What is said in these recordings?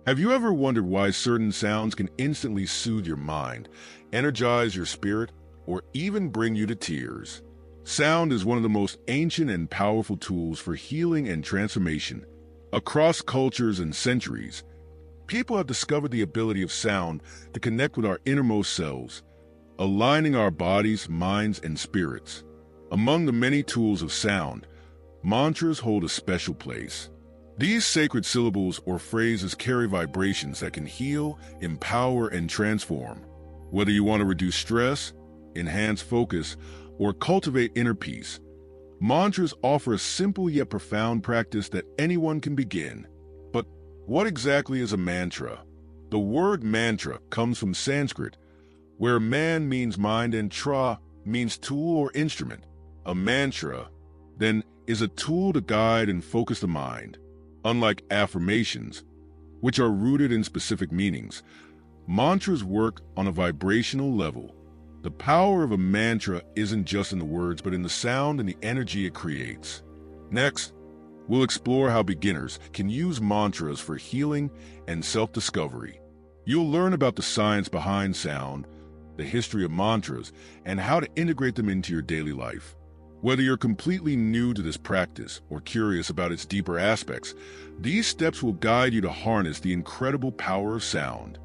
Have you ever wondered why certain sounds can instantly soothe your mind, energize your spirit, or even bring you to tears? Sound is one of the most ancient and powerful tools for healing and transformation. Across cultures and centuries, people have discovered the ability of sound to connect with our innermost selves, aligning our bodies, minds, and spirits. Among the many tools of sound, mantras hold a special place. These sacred syllables or phrases carry vibrations that can heal, empower, and transform. Whether you want to reduce stress, enhance focus, or cultivate inner peace, mantras offer a simple yet profound practice that anyone can begin. But what exactly is a mantra? The word mantra comes from Sanskrit, where man means mind and tra means tool or instrument. A mantra, then, is a tool to guide and focus the mind. Unlike affirmations, which are rooted in specific meanings, mantras work on a vibrational level. The power of a mantra isn't just in the words, but in the sound and the energy it creates. Next, we'll explore how beginners can use mantras for healing and self-discovery. You'll learn about the science behind sound, the history of mantras, and how to integrate them into your daily life. Whether you're completely new to this practice or curious about its deeper aspects, these steps will guide you to harness the incredible power of sound.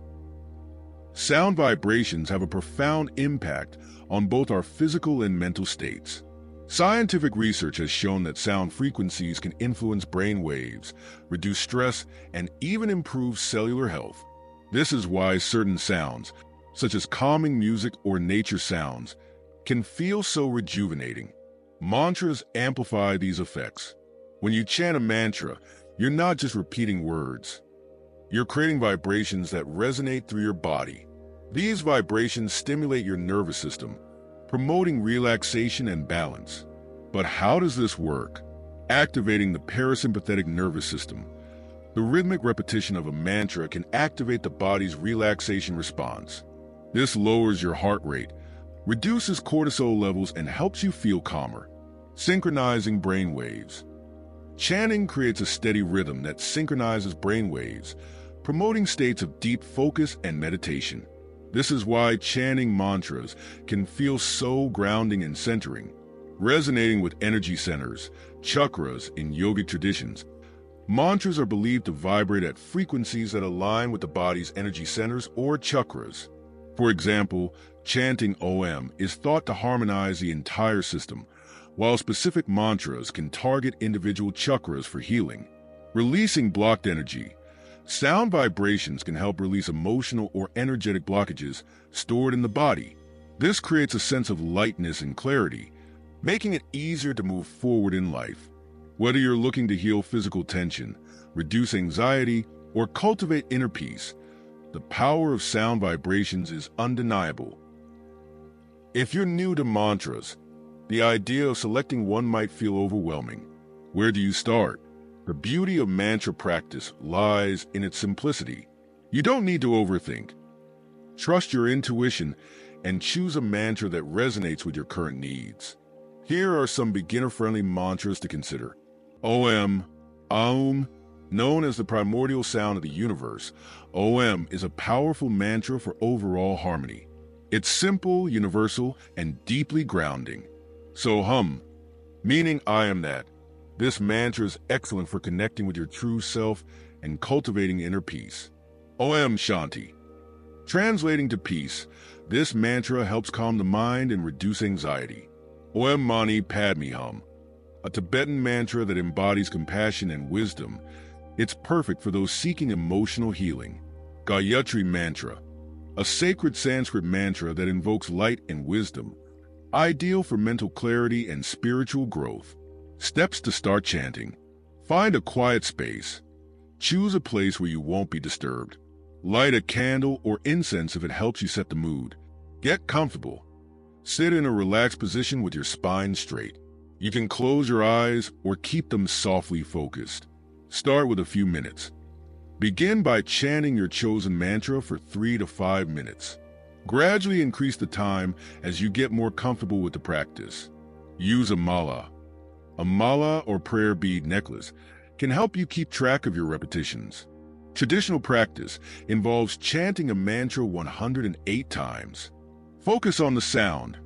Sound vibrations have a profound impact on both our physical and mental states. Scientific research has shown that sound frequencies can influence brain waves, reduce stress, and even improve cellular health. This is why certain sounds, such as calming music or nature sounds, can feel so rejuvenating. Mantras amplify these effects. When you chant a mantra, you're not just repeating words. You're creating vibrations that resonate through your body. These vibrations stimulate your nervous system, promoting relaxation and balance. But how does this work? Activating the parasympathetic nervous system. The rhythmic repetition of a mantra can activate the body's relaxation response. This lowers your heart rate, reduces cortisol levels, and helps you feel calmer. Synchronizing brain waves. Chanting creates a steady rhythm that synchronizes brain waves, promoting states of deep focus and meditation. This is why chanting mantras can feel so grounding and centering, resonating with energy centers, chakras in yogic traditions. Mantras are believed to vibrate at frequencies that align with the body's energy centers or chakras. For example, chanting Om is thought to harmonize the entire system, while specific mantras can target individual chakras for healing. Releasing blocked energy. Sound vibrations can help release emotional or energetic blockages stored in the body. This creates a sense of lightness and clarity, making it easier to move forward in life. Whether you're looking to heal physical tension, reduce anxiety, or cultivate inner peace, the power of sound vibrations is undeniable. If you're new to mantras, the idea of selecting one might feel overwhelming. Where do you start? The beauty of mantra practice lies in its simplicity. You don't need to overthink. Trust your intuition and choose a mantra that resonates with your current needs. Here are some beginner-friendly mantras to consider. Om, Aum. Known as the primordial sound of the universe, Om is a powerful mantra for overall harmony. It's simple, universal, and deeply grounding. So hum, meaning I am that. This mantra is excellent for connecting with your true self and cultivating inner peace. Om Shanti. Translating to peace, this mantra helps calm the mind and reduce anxiety. Om Mani Padme Hum. A Tibetan mantra that embodies compassion and wisdom. It's perfect for those seeking emotional healing. Gayatri Mantra. A sacred Sanskrit mantra that invokes light and wisdom, ideal for mental clarity and spiritual growth. Steps to start chanting. Find a quiet space. Choose a place where you won't be disturbed. Light a candle or incense if it helps you set the mood. Get comfortable. Sit in a relaxed position with your spine straight. You can close your eyes or keep them softly focused. Start with a few minutes. Begin by chanting your chosen mantra for 3 to 5 minutes. Gradually increase the time as you get more comfortable with the practice. Use a mala. A mala or prayer bead necklace can help you keep track of your repetitions. Traditional practice involves chanting a mantra 108 times. Focus on the sound.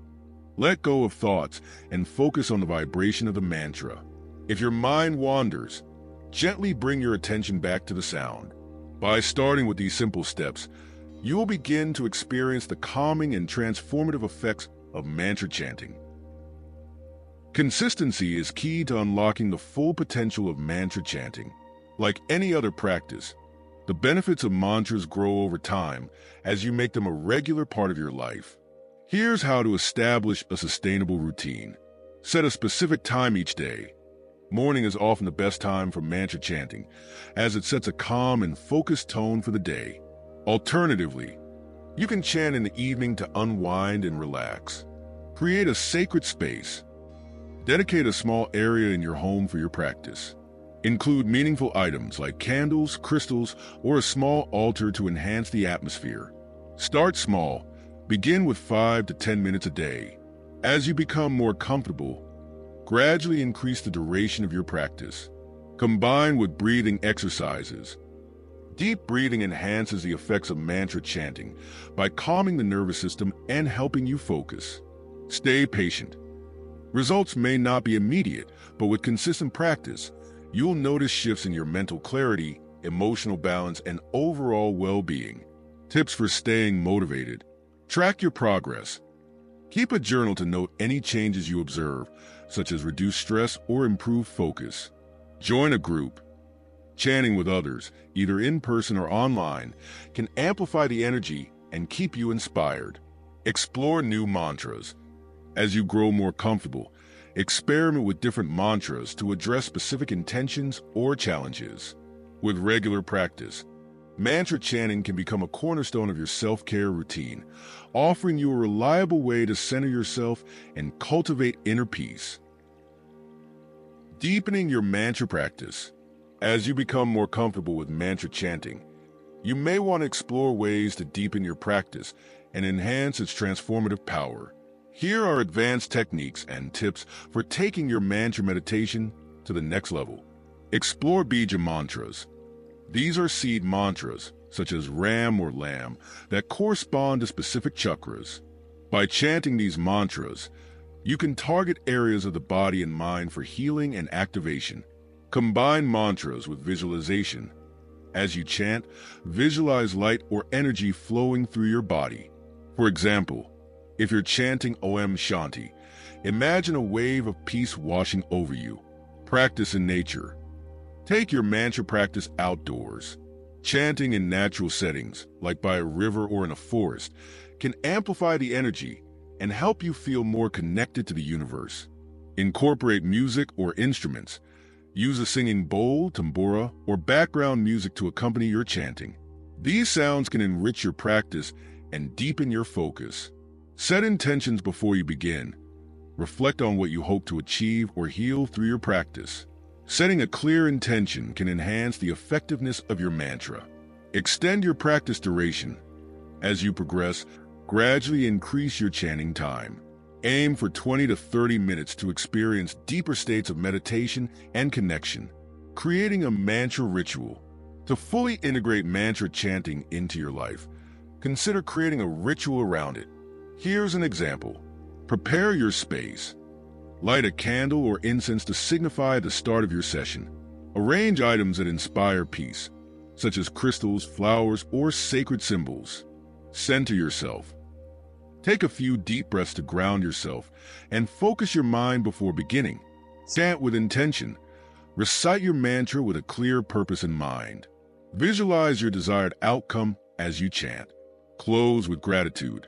Let go of thoughts and focus on the vibration of the mantra. If your mind wanders, gently bring your attention back to the sound. By starting with these simple steps, you will begin to experience the calming and transformative effects of mantra chanting. Consistency is key to unlocking the full potential of mantra chanting. Like any other practice, the benefits of mantras grow over time as you make them a regular part of your life. Here's how to establish a sustainable routine. Set a specific time each day. Morning is often the best time for mantra chanting, as it sets a calm and focused tone for the day. Alternatively, you can chant in the evening to unwind and relax. Create a sacred space. Dedicate a small area in your home for your practice. Include meaningful items like candles, crystals, or a small altar to enhance the atmosphere. Start small. Begin with 5 to 10 minutes a day. As you become more comfortable, gradually increase the duration of your practice. Combine with breathing exercises. Deep breathing enhances the effects of mantra chanting by calming the nervous system and helping you focus. Stay patient. Results may not be immediate, but with consistent practice, you'll notice shifts in your mental clarity, emotional balance, and overall well-being. Tips for staying motivated. Track your progress. Keep a journal to note any changes you observe, such as reduced stress or improved focus. Join a group. Chanting with others, either in person or online, can amplify the energy and keep you inspired. Explore new mantras. As you grow more comfortable, experiment with different mantras to address specific intentions or challenges. With regular practice, mantra chanting can become a cornerstone of your self-care routine, offering you a reliable way to center yourself and cultivate inner peace. Deepening your mantra practice. As you become more comfortable with mantra chanting, you may want to explore ways to deepen your practice and enhance its transformative power. Here are advanced techniques and tips for taking your mantra meditation to the next level. Explore bija mantras. These are seed mantras, such as Ram or Lam, that correspond to specific chakras. By chanting these mantras, you can target areas of the body and mind for healing and activation. Combine mantras with visualization. As you chant, visualize light or energy flowing through your body. For example, if you're chanting Om Shanti, imagine a wave of peace washing over you. Practice in nature. Take your mantra practice outdoors. Chanting in natural settings, like by a river or in a forest, can amplify the energy and help you feel more connected to the universe. Incorporate music or instruments. Use a singing bowl, tambura, or background music to accompany your chanting. These sounds can enrich your practice and deepen your focus. Set intentions before you begin. Reflect on what you hope to achieve or heal through your practice. Setting a clear intention can enhance the effectiveness of your mantra. Extend your practice duration. As you progress, gradually increase your chanting time. Aim for 20 to 30 minutes to experience deeper states of meditation and connection. Creating a mantra ritual. To fully integrate mantra chanting into your life, consider creating a ritual around it. Here's an example. Prepare your space. Light a candle or incense to signify the start of your session. Arrange items that inspire peace, such as crystals, flowers, or sacred symbols. Center yourself. Take a few deep breaths to ground yourself and focus your mind before beginning. Chant with intention. Recite your mantra with a clear purpose in mind. Visualize your desired outcome as you chant. Close with gratitude.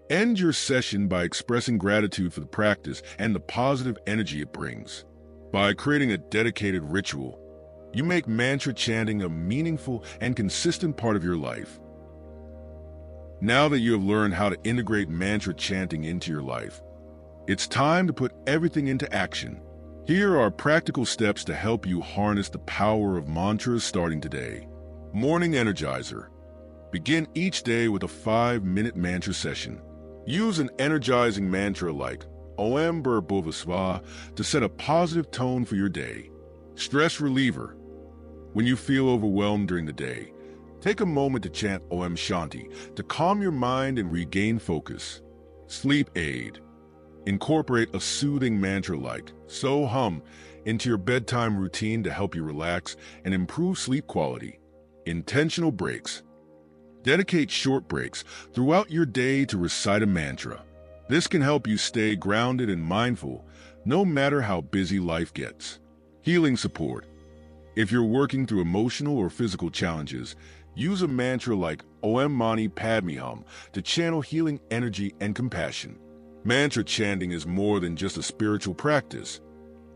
End your session by expressing gratitude for the practice and the positive energy it brings. By creating a dedicated ritual, you make mantra chanting a meaningful and consistent part of your life. Now that you have learned how to integrate mantra chanting into your life, it's time to put everything into action. Here are practical steps to help you harness the power of mantras starting today. Morning Energizer. Begin each day with a 5-minute mantra session. Use an energizing mantra like Om Bhuvasvaha to set a positive tone for your day. Stress reliever. When you feel overwhelmed during the day, Take a moment to chant Om Shanti to calm your mind and regain focus. Sleep aid. Incorporate a soothing mantra like So Hum into your bedtime routine to help you relax and improve sleep quality. Intentional breaks. Dedicate short breaks throughout your day to recite a mantra. This can help you stay grounded and mindful, no matter how busy life gets. Healing support. If you're working through emotional or physical challenges, use a mantra like Om Mani Padme Hum to channel healing energy and compassion. Mantra chanting is more than just a spiritual practice.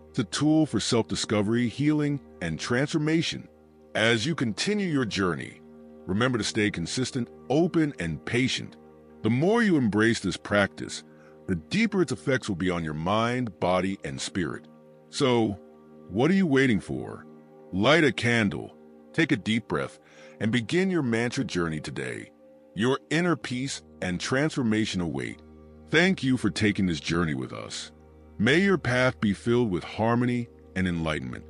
It's a tool for self-discovery, healing, and transformation. As you continue your journey, remember to stay consistent, open, and patient. The more you embrace this practice, the deeper its effects will be on your mind, body, and spirit. So, what are you waiting for? Light a candle, take a deep breath, and begin your mantra journey today. Your inner peace and transformation await. Thank you for taking this journey with us. May your path be filled with harmony and enlightenment.